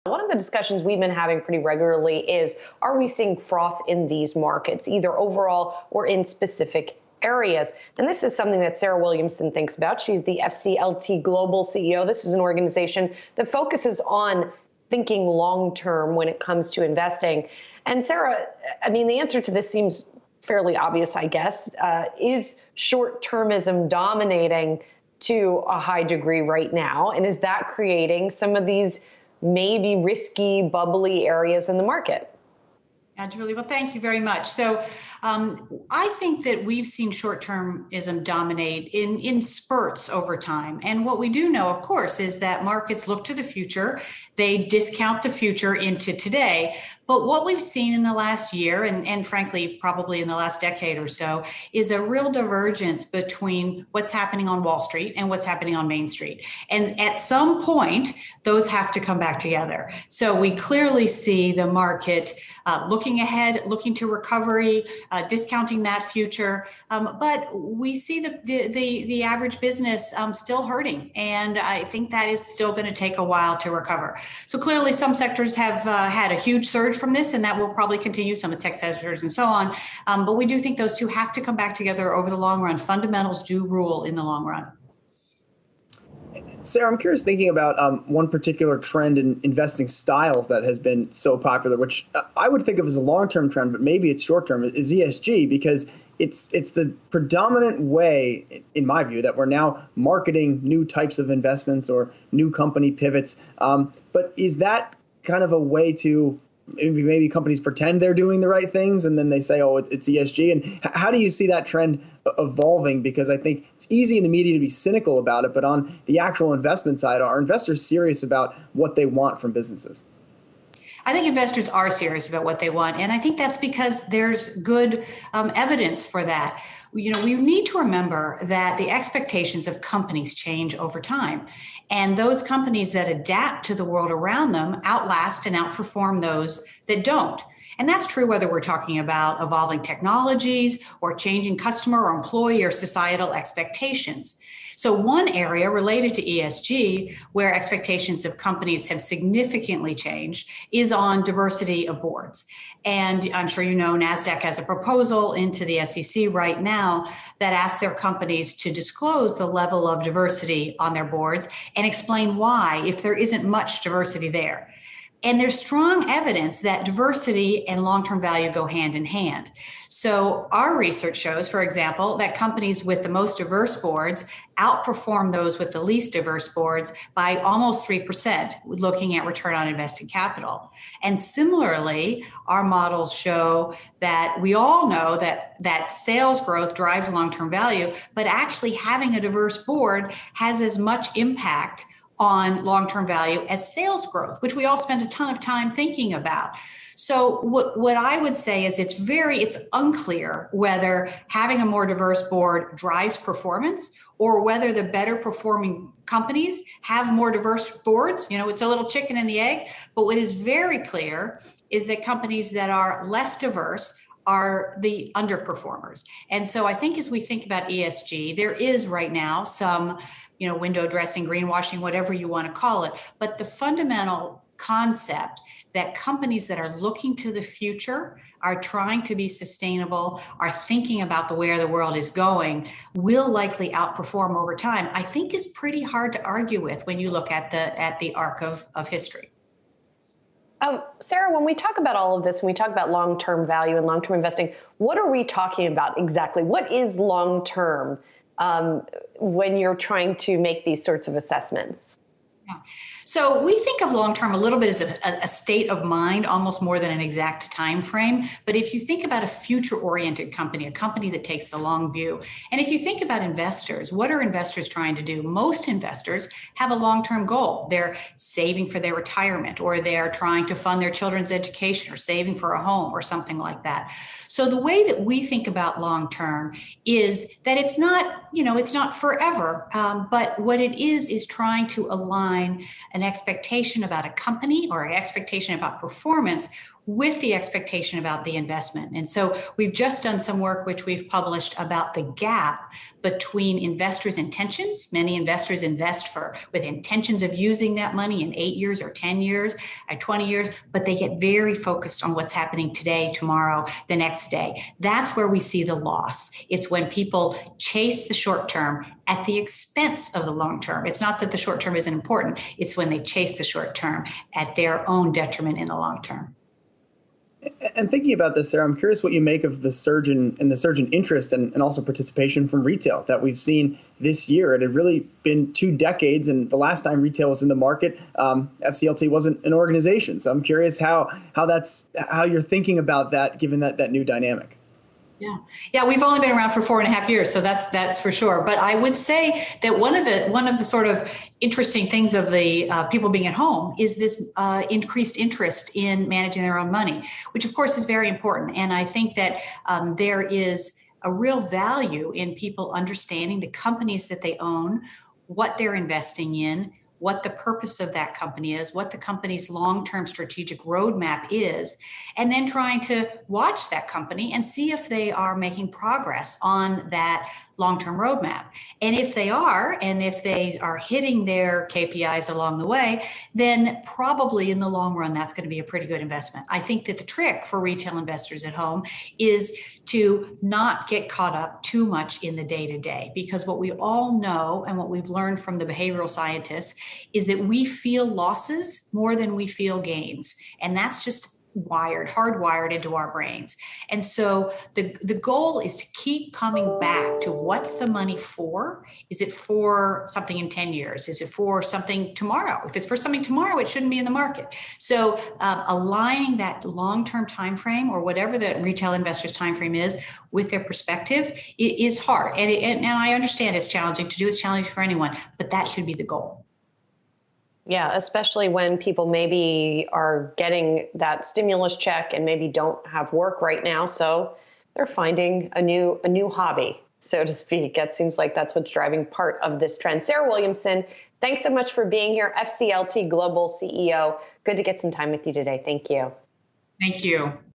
One of the discussions we've been having pretty regularly is, are we seeing froth in these markets, either overall or in specific areas? And this is something that Sarah Williamson thinks about. She's the FCLTGlobal CEO. This is an organization that focuses on thinking long-term when it comes to investing. And Sarah, I mean, the answer to this seems fairly obvious, I guess. Is short-termism dominating to a high degree right now? And is that creating some of these maybe risky, bubbly areas in the market? Julie, well, thank you very much. So I think that we've seen short-termism dominate in spurts over time. And what we do know, of course, is that markets look to the future. They discount the future into today. But what we've seen in the last year, and frankly, probably in the last decade or so, is a real divergence between what's happening on Wall Street and what's happening on Main Street. And at some point, those have to come back together. So we clearly see the market looking ahead, looking to recovery, discounting that future. But we see the average business still hurting. And I think that is still going to take a while to recover. So clearly some sectors have had a huge surge from this, and that will probably continue, some of the tech sectors and so on. But we do think those two have to come back together over the long run. Fundamentals do rule in the long run. Sarah, I'm curious, thinking about one particular trend in investing styles that has been so popular, which I would think of as a long-term trend, but maybe it's short-term, is ESG, because it's the predominant way, in my view, that we're now marketing new types of investments or new company pivots. But is that kind of a way to maybe companies pretend they're doing the right things and then they say, oh, it's ESG? And how do you see that trend evolving? Because I think it's easy in the media to be cynical about it, but on the actual investment side, are investors serious about what they want from businesses? I think investors are serious about what they want. And I think that's because there's good evidence for that. You know, we need to remember that the expectations of companies change over time. And those companies that adapt to the world around them outlast and outperform those that don't. And that's true whether we're talking about evolving technologies or changing customer or employee or societal expectations. So one area related to ESG where expectations of companies have significantly changed is on diversity of boards. And I'm sure you know NASDAQ has a proposal into the SEC right now that asks their companies to disclose the level of diversity on their boards and explain why, if there isn't much diversity there. And there's strong evidence that diversity and long-term value go hand in hand. So our research shows, for example, that companies with the most diverse boards outperform those with the least diverse boards by almost 3%, looking at return on invested capital. And similarly, our models show that we all know that sales growth drives long-term value, but actually having a diverse board has as much impact on long-term value as sales growth, which we all spend a ton of time thinking about. So what I would say is it's unclear whether having a more diverse board drives performance or whether the better performing companies have more diverse boards. You know, it's a little chicken and the egg. But what is very clear is that companies that are less diverse are the underperformers. And so I think as we think about ESG, there is right now some window dressing, greenwashing, whatever you want to call it. But the fundamental concept that companies that are looking to the future, are trying to be sustainable, are thinking about where the world is going, will likely outperform over time, I think is pretty hard to argue with when you look at the arc of history. Sarah, when we talk about all of this, when we talk about long-term value and long-term investing, what are we talking about exactly? What is long-term when you're trying to make these sorts of assessments? Yeah. So we think of long-term a little bit as a state of mind, almost more than an exact time frame. But if you think about a future-oriented company, a company that takes the long view, and if you think about investors, what are investors trying to do? Most investors have a long-term goal. They're saving for their retirement, or they're trying to fund their children's education, or saving for a home, or something like that. So the way that we think about long-term is that it's not forever, but what it is trying to align an expectation about a company or an expectation about performance with the expectation about the investment. And so we've just done some work which we've published about the gap between investors' intentions. Many investors invest with intentions of using that money in 8 years or 10 years or 20 years, but they get very focused on what's happening today, tomorrow, the next day. That's where we see the loss. It's when people chase the short term at the expense of the long term. It's not that the short term isn't important. It's when they chase the short term at their own detriment in the long term. And thinking about this, Sarah, I'm curious what you make of the surge in interest and also participation from retail that we've seen this year. It had really been 2 decades, and the last time retail was in the market, FCLT wasn't an organization. So I'm curious how you're thinking about that, given that new dynamic. Yeah, we've only been around for 4.5 years, so that's for sure. But I would say that one of the sort of interesting things of the people being at home is this increased interest in managing their own money, which of course is very important. And I think that there is a real value in people understanding the companies that they own, what they're investing in, what the purpose of that company is, what the company's long-term strategic roadmap is, and then trying to watch that company and see if they are making progress on that long-term roadmap. And if they are, and if they are hitting their KPIs along the way, then probably in the long run, that's going to be a pretty good investment. I think that the trick for retail investors at home is to not get caught up too much in the day-to-day, because what we all know and what we've learned from the behavioral scientists is that we feel losses more than we feel gains. And that's just hardwired into our brains. And so the goal is to keep coming back to what's the money for? Is it for something in 10 years? Is it for something tomorrow? If it's for something tomorrow, it shouldn't be in the market. So aligning that long-term time frame, or whatever the retail investor's time frame is, with their perspective is hard. And I understand it's challenging to do. It's challenging for anyone, but that should be the goal. Yeah, especially when people maybe are getting that stimulus check and maybe don't have work right now. So they're finding a new hobby, so to speak. It seems like that's what's driving part of this trend. Sarah Williamson, thanks so much for being here. FCLT Global CEO. Good to get some time with you today. Thank you. Thank you.